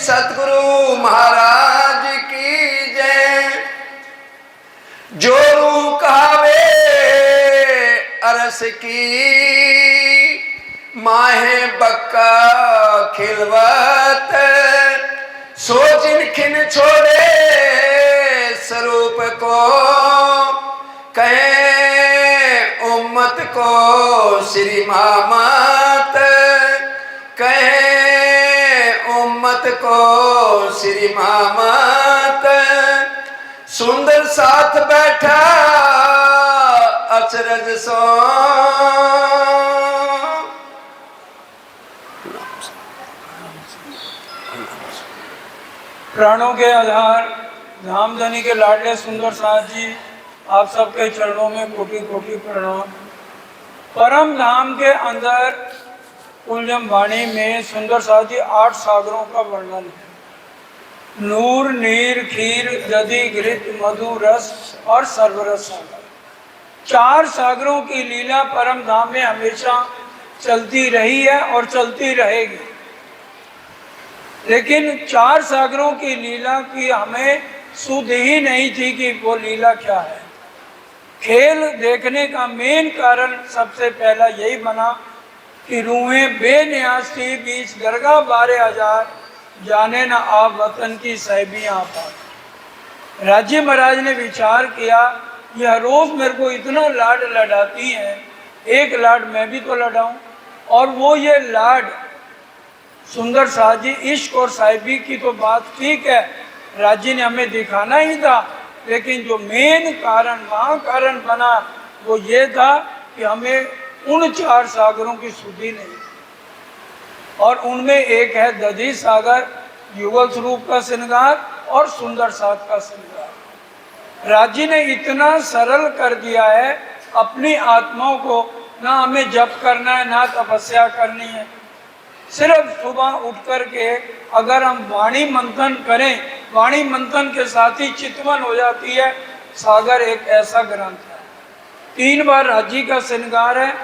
सतगुरु महाराज की जय। जोरू कहावे अरस की, माहे बक्का खिलवत। सो जिनखिन छोड़े स्वरूप को, कहे उम्मत को श्री मामत। कहे उम्मत को श्री मामत। सुंदर साथ बैठा अचरज सो। प्राणों के आधार धामधनी के लाडले सुंदर साथ जी, आप सबके चरणों में कोटि कोटि प्रणाम। परम धाम के अंदर कुलजम वाणी में सुंदर साथ जी 8 सागरों का वर्णन है। नूर, नीर, खीर, दधि, घृत, मधु, रस और सर्वरस सागर। 4 सागरों की लीला परम धाम में हमेशा चलती रही है और चलती रहेगी। लेकिन 4 सागरों की लीला की हमें सुध ही नहीं थी कि वो लीला क्या है। खेल देखने का मेन कारण सबसे पहला यही बना कि रूहें बेनियाज थी, बीच दरगाह 12,000 जाने न आप वतन की साहिबियाँ आप। राज्य महाराज ने विचार किया, यह रोज मेरे को इतना लाड लडाती हैं, एक लाड मैं भी तो लडाऊं। और वो ये लाड सुंदर साथ जी, इश्क और साहिबी की तो बात ठीक है, राज्य ने हमें दिखाना ही था। लेकिन जो मेन कारण वहाँ कारण बना वो ये था कि हमें उन 4 सागरों की सुधि नहीं। और उनमें एक है दधि सागर, युगल स्वरूप का श्रृंगार और सुंदर साथ का श्रृंगार। राज्य ने इतना सरल कर दिया है अपनी आत्माओं को, ना हमें जप करना है ना तपस्या करनी है। सिर्फ सुबह उठ कर के अगर हम वाणी मंथन करें, वाणी मंथन के साथ ही चितवन हो जाती है। सागर एक ऐसा ग्रंथ है। 3 बार राज्य का श्रृंगार है,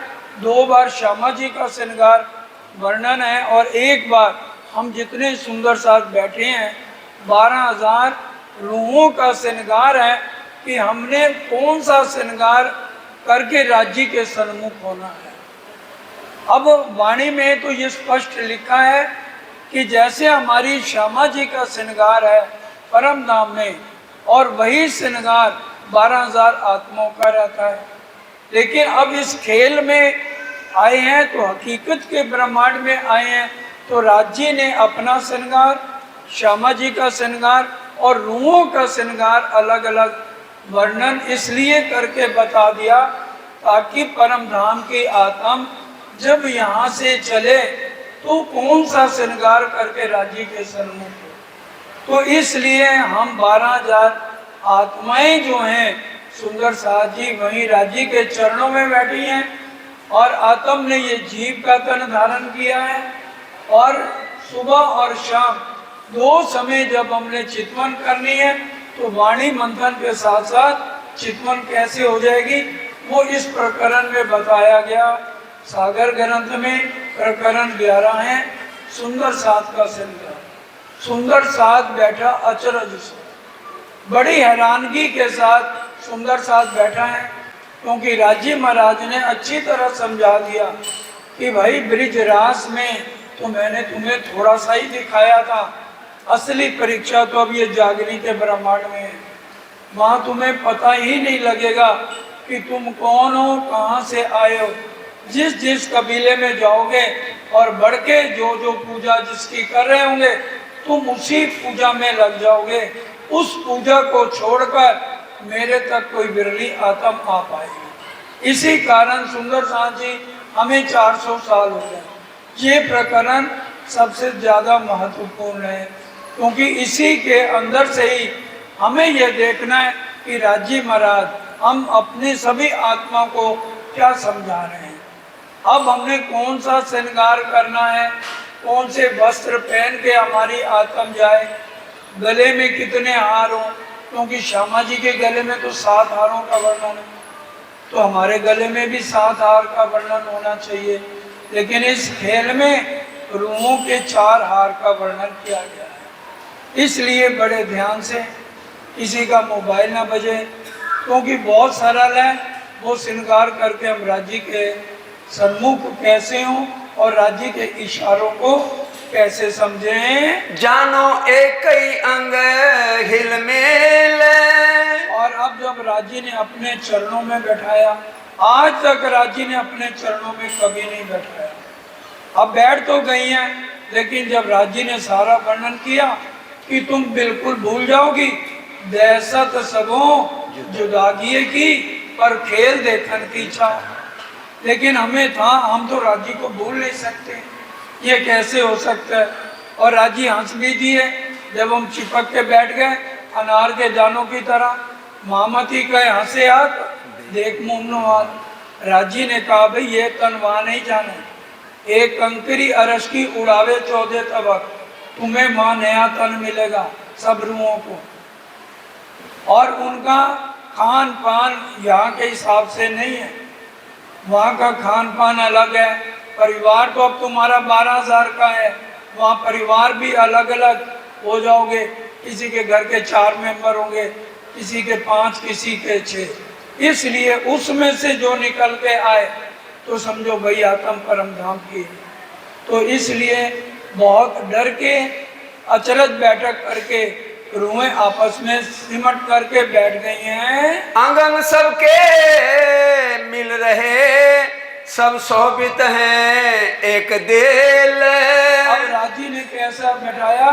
2 बार श्यामा जी का श्रृंगार वर्णन है और 1 बार हम जितने सुंदर साथ बैठे हैं 12,000 रूहों का श्रृंगार है कि हमने कौन सा श्रृंगार करके राज्य के सन्मुख होना है। अब वाणी में तो ये स्पष्ट लिखा है कि जैसे हमारी श्यामा जी का श्रृंगार है परम धाम में, और वही श्रृंगार 12,000 आत्माओं का रहता है। लेकिन अब इस खेल में आए हैं तो हकीकत के ब्रह्मांड में आए हैं, तो राज्य ने अपना श्रृंगार, श्यामा जी का श्रृंगार और रूहों का श्रृंगार अलग अलग वर्णन इसलिए करके बता दिया ताकि परम धाम की आत्मा जब यहाँ से चले तो कौन सा श्रृंगार करके राज्य के सन्मुख हो। तो इसलिए हम 12,000 आत्माएं जो हैं सुंदर साथ जी वहीं राज्य के चरणों में बैठी हैं। और आत्म ने ये जीव का तन धारण किया है। और सुबह और शाम 2 समय जब हमने चितवन करनी है तो वाणी मंथन के साथ साथ चितवन कैसे हो जाएगी वो इस प्रकरण में बताया गया। सागर ग्रंथ में प्रकरण 11 है, सुंदर साथ का श्रृंगार। सुंदर साथ बैठा अचरज से, बड़ी हैरानगी के साथ सुंदर साथ बैठा है, क्योंकि राज्य महाराज ने अच्छी तरह समझा दिया कि भाई ब्रिजरास में तो मैंने तुम्हें थोड़ा सा ही दिखाया था, असली परीक्षा तो अब ये जागनी के ब्रह्मांड में है। वहाँ तुम्हें पता ही नहीं लगेगा कि तुम कौन हो, कहाँ से आए हो। जिस जिस कबीले में जाओगे और बढ़ के जो जो पूजा जिसकी कर रहे होंगे तुम उसी पूजा में लग जाओगे। उस पूजा को छोड़कर मेरे तक कोई बिरली आत्मा आ पाएगी। इसी कारण सुंदर साथ जी हमें 400 साल हो गए। ये प्रकरण सबसे ज़्यादा महत्वपूर्ण है, क्योंकि इसी के अंदर से ही हमें यह देखना है कि राज्य महाराज हम अपनी सभी आत्मा को क्या समझा रहे हैं। अब हमने कौन सा श्रृंगार करना है, कौन से वस्त्र पहन के हमारी आत्मा जाए, गले में कितने हार हो, क्योंकि श्यामा जी के गले में तो 7 हारों का वर्णन है, तो हमारे गले में भी 7 हार का वर्णन होना चाहिए। लेकिन इस खेल में रूहों के 4 हार का वर्णन किया गया है। इसलिए बड़े ध्यान से किसी का मोबाइल ना बजे, क्योंकि बहुत सरल है वो श्रृंगार करके हम राज्य के सन्मुख कैसे हों और राज्य के इशारों को कैसे समझें। जानो एक ही अंग हिल मेल। और अब जब राज्य ने अपने चरणों में बैठाया, आज तक राज्य ने अपने चरणों में कभी नहीं बैठाया, अब बैठ तो गई हैं, लेकिन जब राज्य ने सारा वर्णन किया कि तुम बिल्कुल भूल जाओगी, दहशत सबों जुदागी की पर खेल देखन की चाह। लेकिन हमें था, हम तो राज्य को भूल नहीं सकते, ये कैसे हो सकता है। और राज्य हंस भी दिए जब हम चिपक के बैठ गए अनार के दानों की तरह। मामती कहे हंसे हाथ देख मुमनवाल। राज्य ने कहा भाई ये तन वहां नहीं जाने, एक कंकरी अरश की उड़ावे 14 तबक, तुम्हें वहां नया तन मिलेगा सब रूहों को। और उनका खान पान यहाँ के हिसाब से नहीं है, वहाँ का खान पान अलग है। परिवार तो अब तुम्हारा 12,000 का है, वहाँ परिवार भी अलग अलग हो जाओगे, किसी के घर के 4 मेंबर होंगे, किसी के 5, किसी के 6। इसलिए उसमें से जो निकल के आए तो समझो भाई आत्म परम धाम की। तो इसलिए बहुत डर के अचरज बैठक करके रूहें आपस में सिमट करके बैठ गई हैं। अंग अंग सबके मिल रहे, सब शोभित हैं एक दिल। अब राजी ने कैसा बैठाया,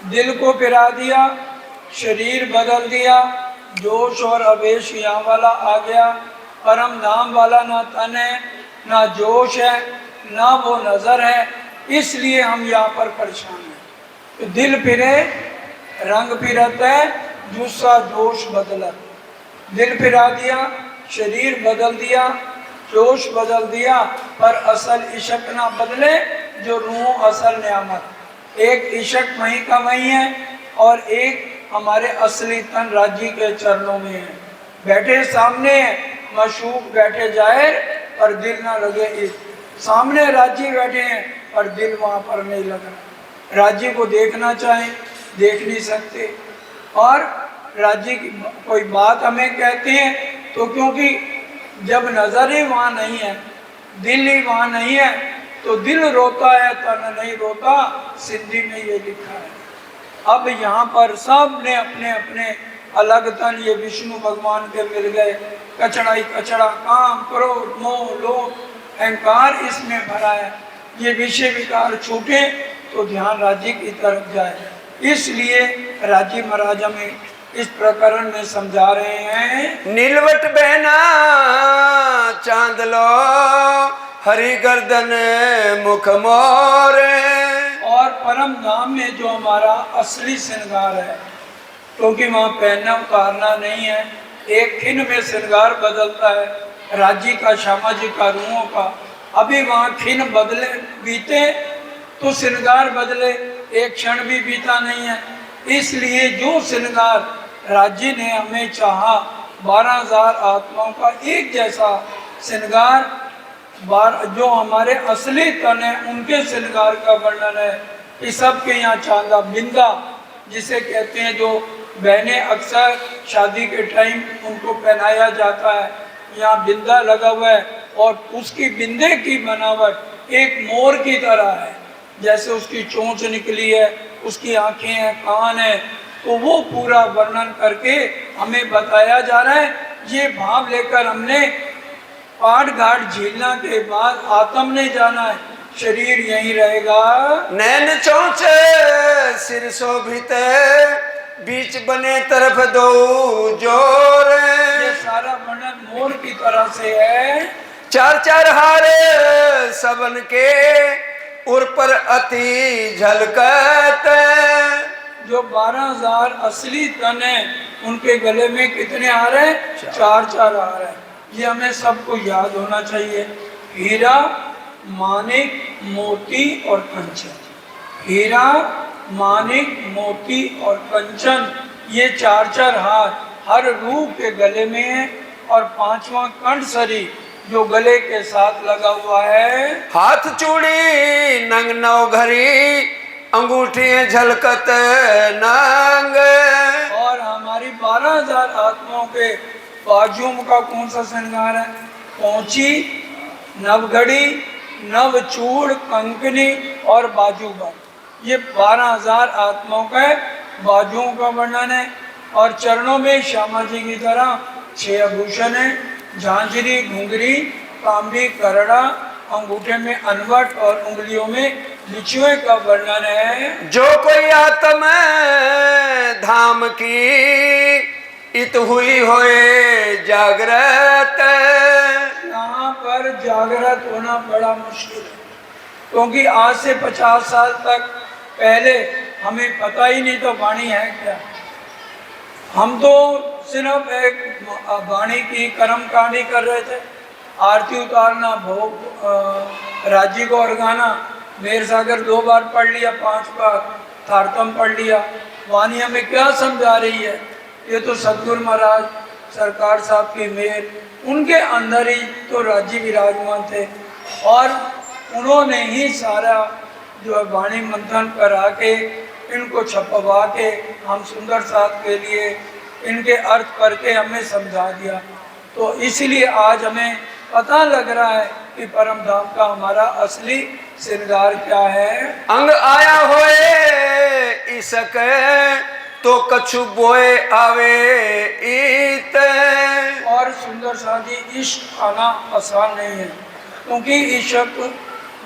दिल को पिरा दिया, शरीर बदल दिया, जोश और आवेश यहाँ वाला आ गया। परम धाम वाला ना तन है, ना जोश है, ना वो नजर है, इसलिए हम यहाँ पर परेशान हैं। तो दिल फिरे रंग फिरत है, जुस्सा जोश बदलत। दिल फिरा दिया, शरीर बदल दिया, जोश बदल दिया, पर असल इशक ना बदले जो रूह असल नियामत। एक इशक वहीं का वहीं है और एक हमारे असली तन राज्य के चरणों में है। बैठे सामने मशूक बैठे जाहिर पर दिल ना लगे एक। सामने राज्य बैठे हैं पर दिल वहाँ पर नहीं लग रहा। राज्य को देखना चाहें देख नहीं सकते। और राज्य की कोई बात हमें कहते हैं तो क्योंकि जब नजर ही वहाँ नहीं है, दिल ही वहाँ नहीं है, तो दिल रोता है तन नहीं रोता, सिंधी में ये लिखा है। अब यहाँ पर सब ने अपने अपने अलग तन ये विष्णु भगवान के मिल गए। कचड़ा ही कचड़ा, काम क्रोध मोह लोभ अहंकार इसमें भरा है। ये विषय विकार छूटे तो ध्यान राज्य की तरफ जाए। इसलिए राज्य महाराज हमें इस प्रकरण में समझा रहे हैं। नीलवट बहना चांद लो, हरी गर्दन मुख मोर। और परम धाम में जो हमारा असली श्रृंगार है, क्योंकि वहाँ पहनना उतारना नहीं है, एक खिन में श्रृंगार बदलता है राज्य का, सामाजिक का, रूहों का। अभी वहाँ खिन बदले बीते तो श्रृंगार बदले, एक क्षण भी बीता नहीं है। इसलिए जो श्रृंगार राज्य ने हमें चाहा, 12,000 आत्माओं का एक जैसा श्रृंगार, जो हमारे असली तन है उनके श्रृंगार का वर्णन है कि सबके यहाँ चांदा बिंदा जिसे कहते हैं, जो बहनें अक्सर शादी के टाइम उनको पहनाया जाता है, यहाँ बिंदा लगा हुआ है और उसकी बिंदे की बनावट एक मोर की तरह है। जैसे उसकी चोंच निकली है, उसकी आंखें हैं, कान है, तो वो पूरा वर्णन करके हमें बताया जा रहा है। ये भाव लेकर हमने पाट घाट झीलना के बाद आत्म नहीं जाना है, शरीर यहीं रहेगा। नैन चोंच सिर शोभित, बीच बने तरफ दो जोर। ये सारा वर्णन मोर की तरह से है। 4 हार सबन के उर पर अति झलकत। जो 12,000 असली तन है उनके गले में कितने हार है? 4 हार है। ये हमें सबको याद होना चाहिए। हीरा, मानिक, मोती और कंचन। हीरा, मानिक, मोती और कंचन, ये 4 हार हर रूह के गले में है। और 5वां कंठसरी जो गले के साथ लगा हुआ है। हाथ चूड़ी नंग नौ घरी, अंगूठी झलकत नांग। और हमारी 12,000 आत्माओं के बाजुओं का कौन सा श्रृंगार है? पहुंची, नवघड़ी, नवचूड़, कंकनी और बाजूबंद। ये 12,000 आत्माओं का बाजुओं का वर्णन है। और चरणों में श्यामा जी की तरह 6 आभूषण है, झांझरी, घुंघरी, तांबी, करड़ा, अंगूठे में अनवट और उंगलियों में बिछुए का वर्णन है। जो कोई आत्म धाम की इत हुई होए जागृत। यहाँ पर जागृत होना बड़ा मुश्किल है, क्योंकि आज से 50 साल तक पहले हमें पता ही नहीं तो वाणी है क्या। हम तो सिर्फ एक वाणी की कर्म कांडी कर रहे थे, आरती उतारना, भोग, राज्य को गाना, मेर सागर 2 बार पढ़ लिया, 5 बार थारतम पढ़ लिया। वाणी हमें क्या समझा रही है? ये तो सतगुरु महाराज सरकार साहब की मेर, उनके अंदर ही तो राज्य विराजमान थे और उन्होंने ही सारा जो है वाणी मंथन करा के इनको छपवा के हम सुंदर साथ के लिए इनके अर्थ करके हमें समझा दिया। तो इसलिए आज हमें पता लग रहा है कि परम धाम का हमारा असली श्रृंगार क्या है। अंग आया होए इसक तो कछु बोए आवे इत। और सुंदर साथी, इश्क आना आसान नहीं है, क्योंकि इश्क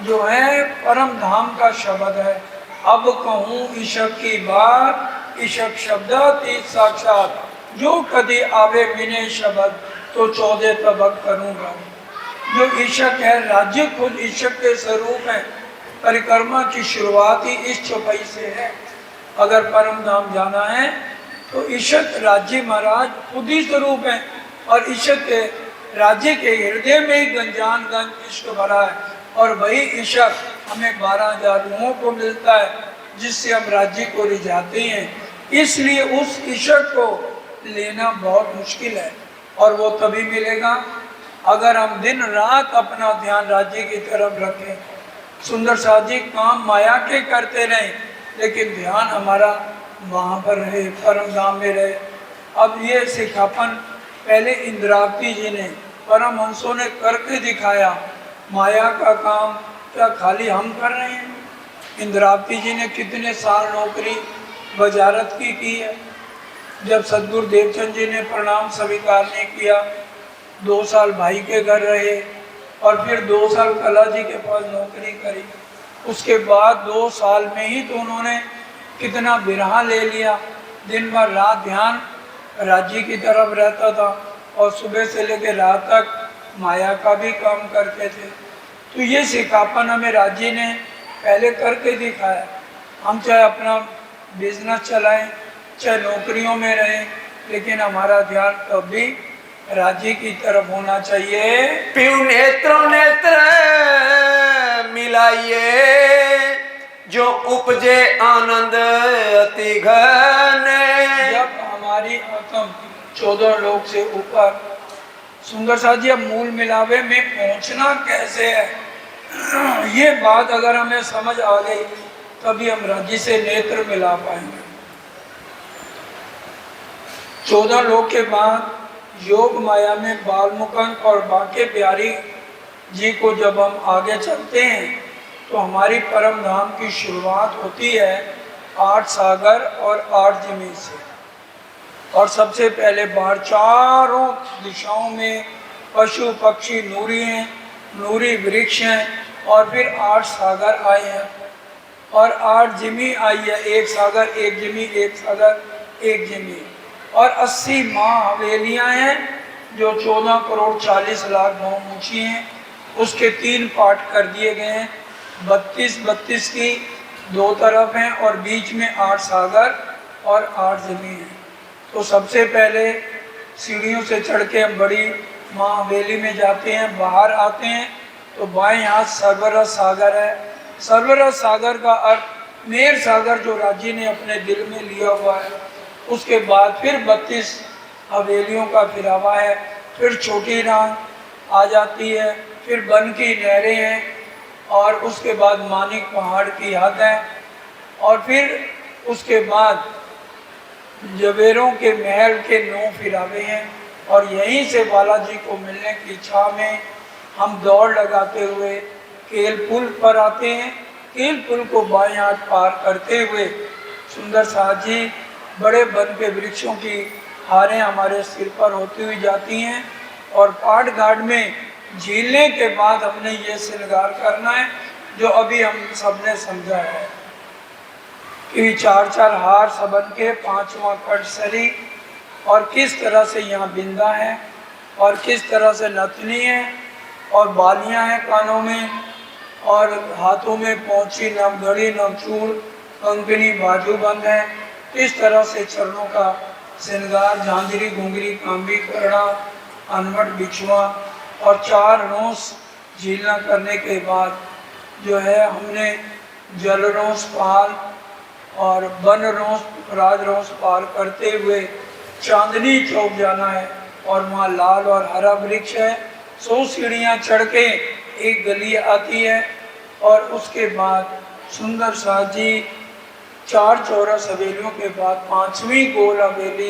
जो है परम धाम का शब्द है। अब कहूँ इश्क की बात, इश्क शब्दातीत साक्षात, जो कभी आवे मिने शब्द तो 14 तबक करूँगा। जो इश्क है, राज्य खुद इश्क के स्वरूप है। परिक्रमा की शुरुआत ही इस चौपाई से है। अगर परम धाम जाना है तो इश्क राज्य महाराज खुद ही स्वरूप है और इश्क के राज्य के हृदय में ही गंजान गंज इश्क भरा है और वही इश्क हमें 12,000 रूहों को मिलता है, जिससे हम राज्य को रिझाते हैं। इसलिए उस इश्क को लेना बहुत मुश्किल है और वो तभी मिलेगा अगर हम दिन रात अपना ध्यान राज्य की तरफ रखें। सुंदर साथ जी, काम माया के करते रहें, लेकिन ध्यान हमारा वहाँ पर रहे, परम धाम में रहे। अब ये सिखापन पहले इंद्रावती जी ने, परमहंसों ने करके दिखाया। माया का काम क्या खाली हम कर रहे हैं? इंद्रावती जी ने कितने साल नौकरी वजारत की है। जब सदगुरु देवचंद जी ने प्रणाम स्वीकार नहीं किया, 2 साल भाई के घर रहे और फिर 2 साल कला जी के पास नौकरी करी। उसके बाद 2 साल में ही तो उन्होंने कितना बिरहा ले लिया। दिन भर रात ध्यान राज्य की तरफ रहता था और सुबह से लेकर रात तक माया का भी काम करते थे। तो ये सिखापन हमें राज्य ने पहले करके दिखाया। हम चाहे अपना बिजनेस चलाएं, चाहे नौकरियों में रहें, लेकिन हमारा ध्यान कभी राज्य की तरफ होना चाहिए। पीऊ नेत्रों नेत्र मिलाइए, जो उपजे आनंद अति घन। जब हमारी आत्म 14 लोक से ऊपर, सुंदर साथ जी, अब मूल मिलावे में पहुंचना कैसे है, ये बात अगर हमें समझ आ गई तभी हम राज्य से नेत्र मिला पाएंगे। 14 लोक के बाद योग माया में बालमुकुंद और बांके बिहारी जी को जब हम आगे चलते हैं तो हमारी परम धाम की शुरुआत होती है 8 सागर और 8 जमीन से। और सबसे पहले बाहर चारों दिशाओं में पशु पक्षी नूरी हैं, नूरी वृक्ष हैं और फिर 8 सागर आए हैं और 8 जिमी आई है। 1 सागर 1 जिमी, 1 सागर 1 जिमी और 80 माँ हवेलियाँ हैं जो 14 करोड़ 40 लाख गाँव ऊँची हैं। उसके 3 पार्ट कर दिए गए हैं। 32 की 2 तरफ हैं और बीच में 8 सागर और 8 जमी हैं। तो सबसे पहले सीढ़ियों से चढ़ के हम बड़ी माँ हवेली में जाते हैं। बाहर आते हैं तो बाएं हाथ सर्वरस सागर है। सर्वरस सागर का अर्थ मेर सागर जो राज्य ने अपने दिल में लिया हुआ है। उसके बाद फिर 32 हवेलियों का फिरावा है। फिर छोटी रांग आ जाती है, फिर वन की नहरें हैं और उसके बाद मानिक पहाड़ की हद है और फिर उसके बाद जवेरों के महल के 9 फिरावे हैं और यहीं से बालाजी को मिलने की इच्छा में हम दौड़ लगाते हुए केल पुल पर आते हैं। केल पुल को बाएं हाथ पार करते हुए सुंदर साथ जी बड़े वन के वृक्षों की हारें हमारे सिर पर होती हुई जाती हैं और पाट घाट में झीलने के बाद हमने ये श्रृंगार करना है जो अभी हम सबने समझा है कि 4-4 हार सबन के, 5वां कटसरी और किस तरह से यहाँ बिंदा है और किस तरह से नथनी है और बालियाँ हैं कानों में और हाथों में पौंची, नवघड़ी, नवचूड़, कंकनी, बाजूबंद है। इस तरह से चरणों का श्रृंगार, झांझरी, घुंघरी, कांबी, करड़ा, अनमट, बिछुआ और 4 रोंस झीलना करने के बाद जो है हमने जल रोंस पाल और वन रोंस, राज रोंस पार करते हुए चांदनी चौक जाना है और वहाँ लाल और हरा वृक्ष है। 100 सीढ़ियाँ चढ़ के एक गली आती है और उसके बाद सुंदर साथ जी 4 चौरस हवेलियों के बाद 5वीं गोल हवेली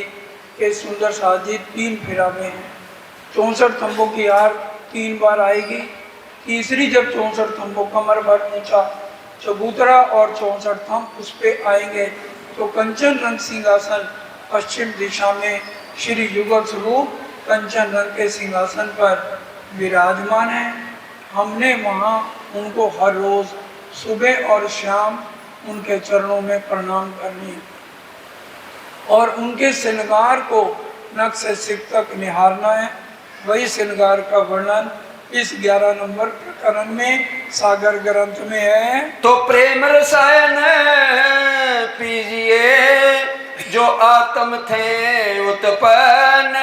के सुंदर साथ जी 3 फिरावे हैं। 64 खंभों की हार 3 बार आएगी। तीसरी जब 64 खंभों कमर भर ऊंचा चबूतरा और 64 थंब उस पे आएंगे तो कंचन रंग सिंहासन पश्चिम दिशा में श्री युगल स्वरूप कंचन रंग के सिंहासन पर विराजमान है। हमने वहाँ उनको हर रोज सुबह और शाम उनके चरणों में प्रणाम करनी और उनके श्रृंगार को नख से सिर तक निहारना है। वही श्रृंगार का वर्णन इस 11 नंबर प्रकरण में सागर ग्रंथ में है। तो प्रेम रसायन पीजिए जो आत्म थे उत्पन्न,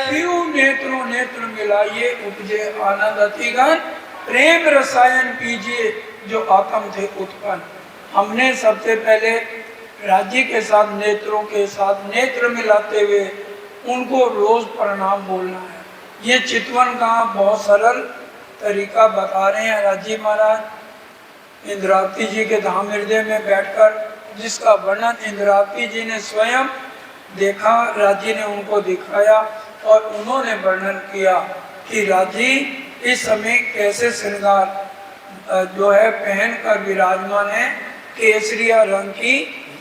पीऊ नेत्रों नेत्र मिलाइए उपजे आनंद अतिगन, प्रेम रसायन पीजिए जो आत्म थे उत्पन्न। हमने सबसे पहले राज्य के साथ नेत्रों के साथ नेत्र मिलाते हुए उनको रोज प्रणाम बोलना है। ये चितवन का बहुत सरल तरीका बता रहे हैं राजी महाराज इंद्रावती जी के धाम हृदय में बैठकर, जिसका वर्णन इंद्रावती जी ने स्वयं देखा, राजी ने उनको दिखाया और उन्होंने वर्णन किया कि राजी इस समय कैसे श्रृंगार जो है पहनकर विराजमान है। केसरिया रंग की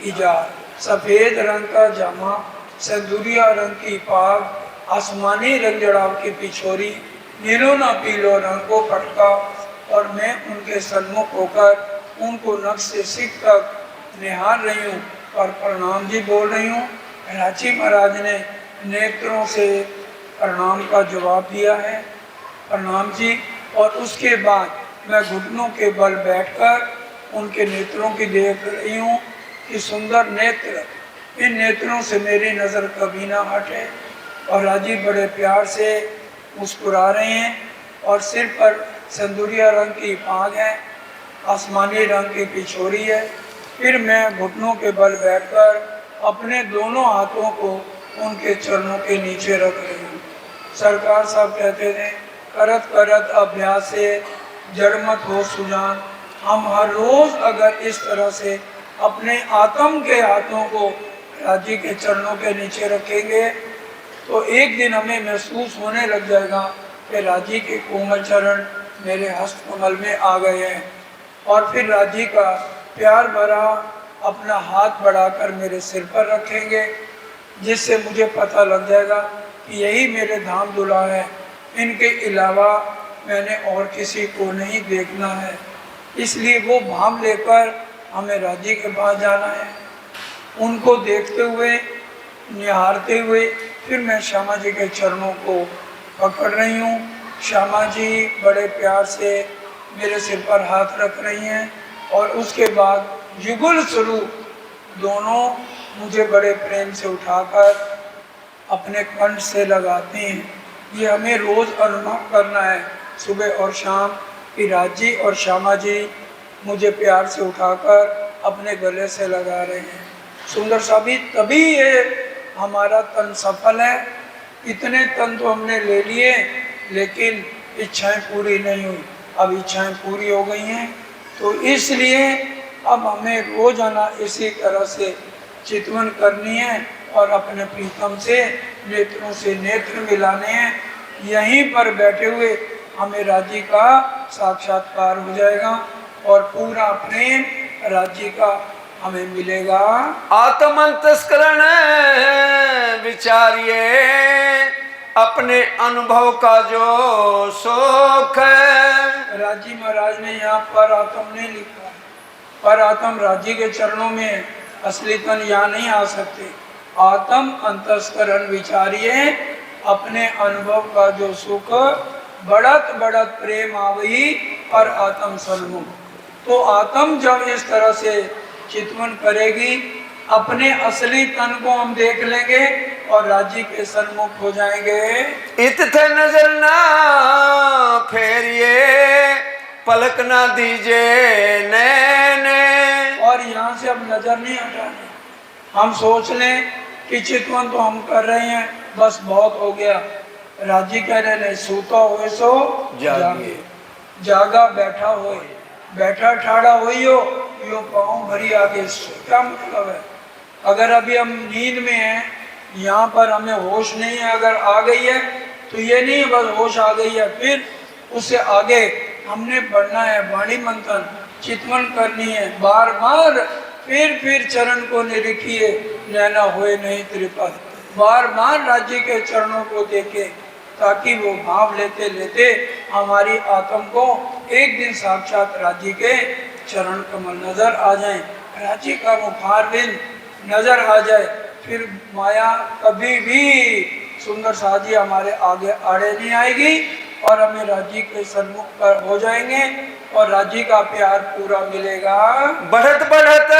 इजार, सफेद रंग का जामा, सिंदूरिया रंग की पाग, आसमानी रंग जड़ाव की पिछोरी, नीलोना पीलो रंग को पटका और मैं उनके सन्मुख होकर उनको नख से सिर तक निहार रही हूँ और प्रणाम जी बोल रही हूँ। रांची महाराज ने नेत्रों से प्रणाम का जवाब दिया है, प्रणाम जी। और उसके बाद मैं घुटनों के बल बैठकर उनके नेत्रों की देख रही हूँ कि सुंदर नेत्र, इन नेत्रों से मेरी नज़र कभी ना हटे। और राजी बड़े प्यार से मुस्कुरा रहे हैं और सिर पर सिंदूरिया रंग की पाग है, आसमानी रंग की पिछोरी है। फिर मैं घुटनों के बल बैठकर अपने दोनों हाथों को उनके चरणों के नीचे रख रही हूँ। सरकार साहब कहते थे करत करत अभ्यास से जड़मत हो सुजान। हम हर रोज अगर इस तरह से अपने आत्म के हाथों को राजी के चरणों के नीचे रखेंगे तो एक दिन हमें महसूस होने लग जाएगा कि राजी के कोमल चरण मेरे हस्त कमल में आ गए हैं। और फिर राजी का प्यार भरा अपना हाथ बढ़ाकर मेरे सिर पर रखेंगे, जिससे मुझे पता लग जाएगा कि यही मेरे धाम दुल्हा है, इनके अलावा मैंने और किसी को नहीं देखना है। इसलिए वो भाव लेकर हमें राजी के पास जाना है। उनको देखते हुए, निहारते हुए फिर मैं श्यामा जी के चरणों को पकड़ रही हूँ। श्यामा जी बड़े प्यार से मेरे सिर पर हाथ रख रही हैं और उसके बाद युगल स्वरूप दोनों मुझे बड़े प्रेम से उठाकर अपने कंठ से लगाते हैं। ये हमें रोज़ अनुभव करना है सुबह और शाम कि राजी और श्यामा जी मुझे प्यार से उठाकर अपने गले से लगा रहे हैं। सुंदर साबी तभी ये हमारा तन सफल है। इतने तन तो हमने ले लिए लेकिन इच्छाएं पूरी नहीं हुई, अब इच्छाएं पूरी हो गई हैं। तो इसलिए अब हमें रोजाना इसी तरह से चितवन करनी है और अपने प्रीतम से नेत्रों से नेत्र मिलाने हैं। यहीं पर बैठे हुए हमें राज्य का साक्षात्कार हो जाएगा और पूरा प्रेम राज्य का हमें मिलेगा। आत्मंतस्करण विचारिए अपने अनुभव का जो सुख है। राजी महाराज ने यहाँ पर आत्म नहीं लिखा, पर आत्म राज्य के चरणों में है, असली तन यहाँ नहीं आ सकते। आत्म अंतस्करण विचारिए अपने अनुभव का जो सुख, बढ़त बढ़त प्रेम आवही पर आत्म सन्मुख। तो आत्म जब इस तरह से चितवन करेगी, अपने असली तन को हम देख लेंगे और राज्य के सन्मुख हो जाएंगे। इत थे नजर ना फेरिए पलक ना दीजिए नैने। और यहाँ से अब नजर नहीं हटानी। हम सोच लें कि चितवन तो हम कर रहे हैं, बस बहुत हो गया। राज्य कह रहे नहीं, सूता हुए सो जागे, जागा बैठा हो, बैठा ठाड़ा हुई हो, यो पाँव भरी आगे। क्या मतलब है? अगर अभी हम नींद में हैं, यहाँ पर हमें होश नहीं है, अगर आ गई है तो ये नहीं है बस होश आ गई है, फिर उससे आगे हमने बढ़ना है। वाणी मंथन चितवन करनी है बार बार, फिर चरण को निरीखिए नैना होए नहीं त्रिपद। बार बार राज्य के चरणों को देखे ताकि वो भाव लेते लेते हमारी आत्म को एक दिन साक्षात राज्य के चरण कमल नजर आ जाए, राज्य का मुखारबिंद नजर आ जाए। फिर माया कभी भी सुंदर साजी हमारे आगे आड़े नहीं आएगी और हमें राज्य के सन्मुख पर हो जाएंगे और राज्य का प्यार पूरा मिलेगा। बढ़त बढ़त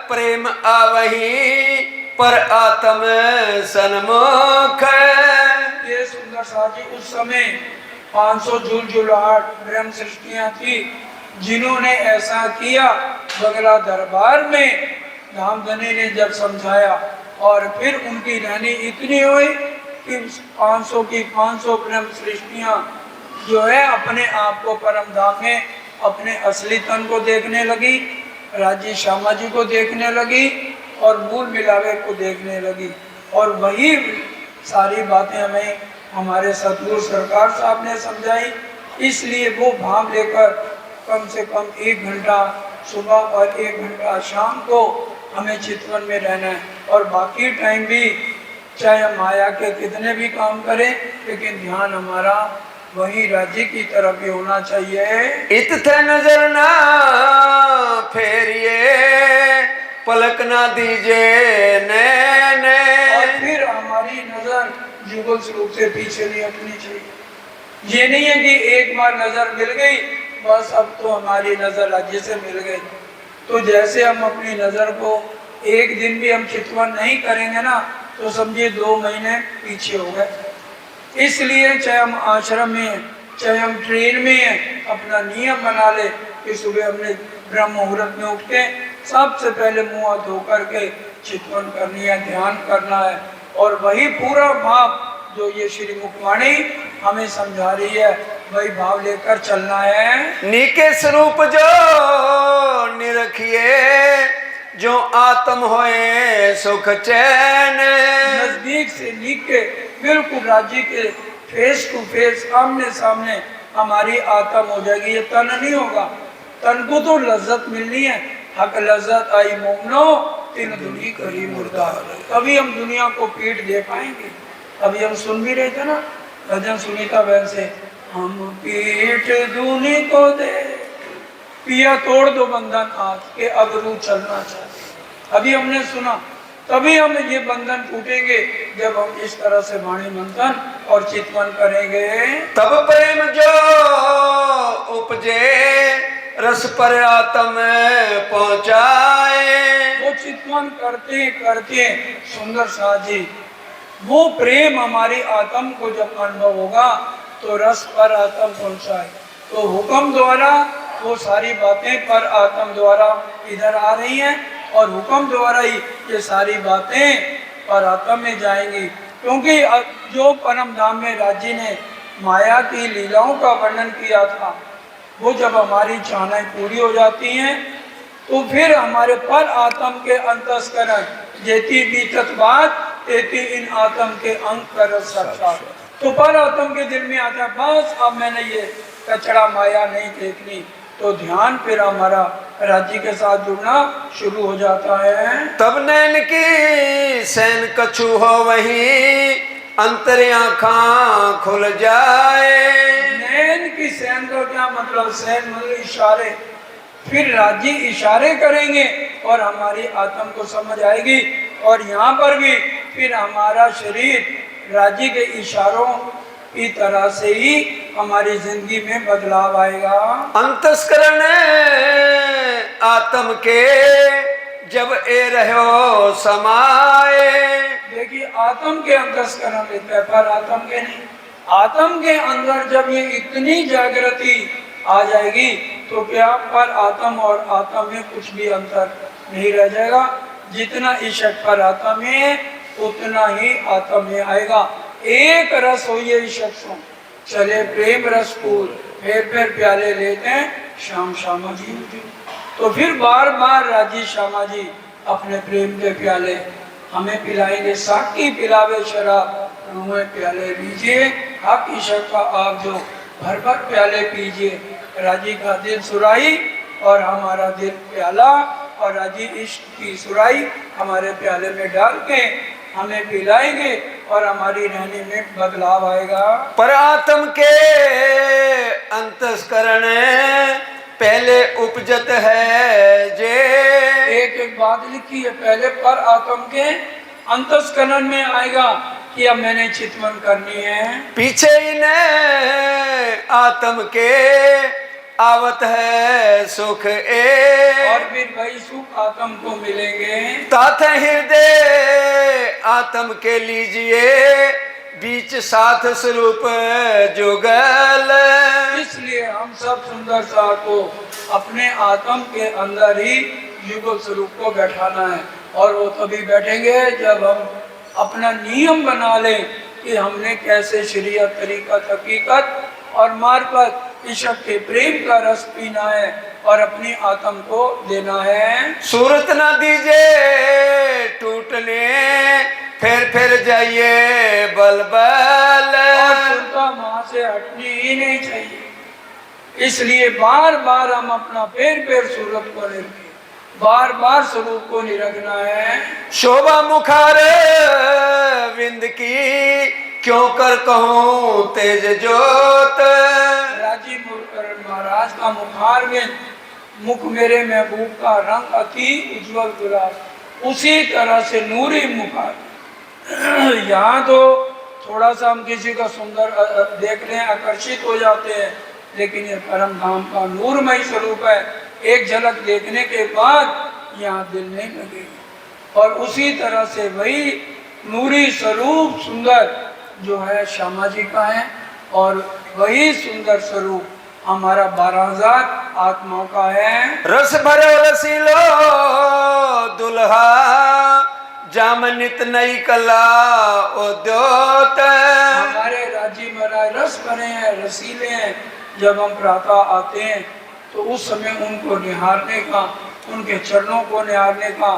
प्रेम आवही पर आत्म सन्मुख। ये सुंदर साजी उस समय 500 झुलझुलाहट ब्रह्म सृष्टियां थी, जिन्होंने ऐसा किया। बगला दरबार में धामधनी ने जब समझाया और फिर उनकी रहनी इतनी हुई कि 500 की 500 ब्रह्म सृष्टियां जो है अपने आप को परम धाम में अपने असली तन को देखने लगी, राज्य श्यामा जी को देखने लगी और मूल मिलावे को देखने लगी। और वही सारी बातें हमें हमारे सतगुरु सरकार साहब ने समझाई। इसलिए वो भाव लेकर कम से कम 1 घंटा सुबह और 1 घंटा शाम को हमें चितवन में रहना है। और बाकी टाइम भी चाहे हम माया के कितने भी काम करें, लेकिन ध्यान हमारा वही राज्य की तरफ ही होना चाहिए। इत थे नजर ना फेरिए पलक ना दीजिए नैने। और फिर हमारी नजर जुगल स्वरूप से पीछे नहीं हटनी चाहिए। ये नहीं है कि एक बार नजर मिल गई बस अब तो हमारी नजर राज्य से मिल गई। तो जैसे हम अपनी नजर को एक दिन भी हम चितवन नहीं करेंगे ना, तो समझिए 2 महीने पीछे हो गए। इसलिए चाहे हम आश्रम में हैं, चाहे हम ट्रेन में हैं, अपना नियम बना ले कि सुबह हमने ब्रह्म मुहूर्त में उठ के सबसे पहले मुंह हाथ धो करके चितवन करनी है, ध्यान करना है। और वही पूरा भाव जो ये श्री मुखवाणी हमें समझा रही है, वही भाव लेकर चलना है। नीके स्वरूप जो निरखिए जो आत्म होए सुख चैन। नजदीक से नीके बिल्कुल राज्य के फेस टू फेस आमने सामने हमारी आत्म हो जाएगी। ये तन नहीं होगा, तन को तो लज्जत मिलनी है। हक लज्जत आई मोमनो तीन दुनी करी मुर्दा, तभी हम दुनिया को पीठ दे पाएंगे। अभी हम सुन भी रहे थे ना भजन सुनीता बहन से, हम पीठ दूनी को दे पिया तोड़ दो बंधन आज के अब रू चलना चाहते। अभी हमने सुना, तभी हम ये बंधन टूटेंगे जब हम इस तरह से वाणी मंथन और चितवन करेंगे। तब प्रेम जो उपजे रस पर आत्म पहुँचाए। वो चितवन करते करते सुंदर साजी वो प्रेम हमारी आत्म को जब अनुभव होगा तो रस पर आत्म पहुँचाए। तो हुक्म द्वारा वो सारी बातें पर आत्म द्वारा इधर आ रही हैं और हुक्म द्वारा ही ये सारी बातें पर आत्म में जाएंगी। क्योंकि जो परम धाम में राज्य ने माया की लीलाओं का वर्णन किया था, वो जब हमारी चाहनाएं पूरी हो जाती हैं तो फिर हमारे पर आत्म के अंतस्करण जेती बीतत बात तेती इन आत्म के अंग कर साक्षात। तो पर आत्म के दिल में आता है बस अब मैंने ये कचरा माया नहीं देखनी, तो ध्यान फिर हमारा राज्य के साथ जुड़ना शुरू हो जाता है। तब नैन की सैन कछु हो वही अंतर आँखां खुल जाए। नैन की सैन का क्या मतलब? सैन मतलब इशारे। फिर राज्य इशारे करेंगे और हमारी आत्म को समझ आएगी, और यहाँ पर भी फिर हमारा शरीर राज्य के इशारों की तरह से ही हमारी जिंदगी में बदलाव आएगा। अंतस्करण आत्म के जब ए रहो समाए। देखिए आत्म के अंतस्करण लेते हैं, पर आत्म के नहीं। आत्म के अंदर जब ये इतनी जागृति आ जाएगी तो क्या पर आत्म और आत्म में कुछ भी अंतर नहीं रह जाएगा। जितना ईशक पर आत्मा में उतना ही आत्मा में आएगा। एक रस हो ये ईशक सो चले प्रेम रस पूर, फिर प्याले लेते हैं श्याम श्यामा जी। तो फिर बार बार राजी श्यामा जी अपने प्रेम के प्याले हमें पिलाएंगे। साकी पिलावे शराब रूहे प्याले लीजिए, हक ईशक का आप जो भर भर प्याले पीजिए। राजी का दिल सुराई और हमारा दिल प्याला, और राजी इश्क की सुराई हमारे प्याले में डाल के हमें पिलाएंगे और हमारी रहने में बदलाव आएगा। पर आत्म के अंतस्करण पहले उपजत है जे। एक बात लिखी है, पहले पर आत्म के अंतस्करण में आएगा कि अब मैंने चितवन करनी है। पीछे इन्हें आत्म के आवत है सुख ए। और फिर वही सुख आत्म को मिलेंगे। तात हृदय आत्म के लीजिए बीच साथ स्वरूप जुगल। इसलिए हम सब सुंदर सा को अपने आत्म के अंदर ही युगल स्वरूप को बैठाना है। और वो तभी बैठेंगे जब हम अपना नियम बना लें कि हमने कैसे शरीयत तरीकत हकीकत और मार्फत ईशक के प्रेम का रस पीना है और अपनी आत्म को देना है। सूरत न दीजिए टूटने फिर जाइए बलबल। और सुरता वहां से हटनी ही नहीं चाहिए। इसलिए बार बार हम अपना फिर सूरत को निरखे, बार बार स्वरूप को निरखना है। शोभा मुखार विंद की क्यों कर कहूँ तेज जोत। राजी महाराज का मुखार में मुख मेरे महबूब का रंग अति उज्जवल गुलाब, उसी तरह से नूरी मुखार। यहाँ तो थोड़ा सा हम किसी का सुंदर देख लें आकर्षित हो जाते हैं, लेकिन ये परम धाम का नूरमय स्वरूप है। एक झलक देखने के बाद यहाँ दिल नहीं लगेगा। और उसी तरह से वही नूरी स्वरूप सुंदर जो है श्यामा जी का है, और वही सुंदर स्वरूप हमारा 12,000 आत्माओं का है। रस भरे रसीलो दुल्हा जामनित नई कला उद्योत। हमारे राजी महाराज रस भरे हैं, रसीले हैं। जब हम प्रातः आते हैं तो उस समय उनको निहारने का, उनके चरणों को निहारने का,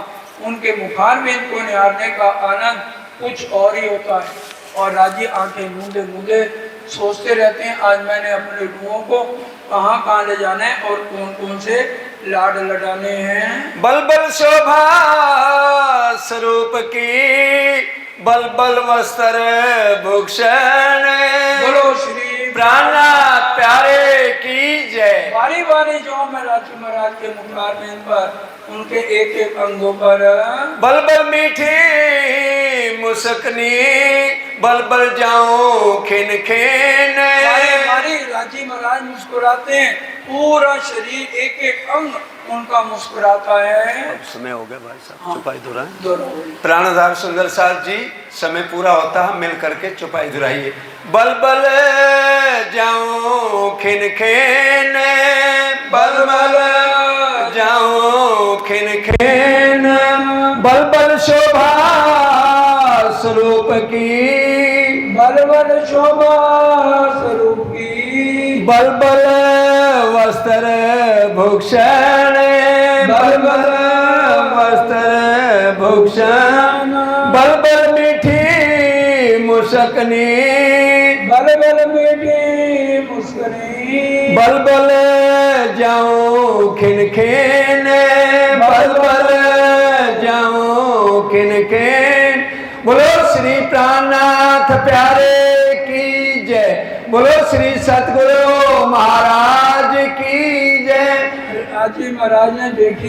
उनके मुखारबिंद को निहारने का आनंद कुछ और ही होता है। और राजी आंखें मूंदे मूंदे सोचते रहते हैं आज मैंने अपने रूहों को कहाँ कहाँ ले जाना है और कौन कौन से लाड लडाने हैं। बल बल शोभा स्वरूप की बल बल वस्त्र भूषण। बोलो श्री प्राणा प्यारे की जय। बारी बारी जो मैं राजू महाराज के मुखारबिंद पर उनके एक एक अंगों पर बल बल मीठी मुस्कनी बल बल जाऊं खिन खिन। बारी बारी राजी महाराज मुस्कुराते हैं, पूरा शरीर एक एक अंग उनका मुस्कुराता है। समय हो गया भाई साहब, चुपाई दुराए। दोनों प्राणधार सुंदर साथ जी समय पूरा होता है, मिल करके चुपाई दुराइए। बल बल जाऊं खिन खिन बल बल जाऊं खिन खिन। बल बल शोभा स्वरूप की बल बल शोभा स्वरूप की। बल बल वस्त्र भूषण। बल बल वस्त्र भूषण। बल बल वस्त्र भूषण बल बल मीठी मुस्कनी बल बल मीठी मुस्कनी बल बल जाऊं खिन खिन बल बल जाऊं खिन खिन। बोलो श्री प्राणनाथ प्यारे की जय। बोलो श्री सतगुरु महाराज की जय। आज ही महाराज ने देखी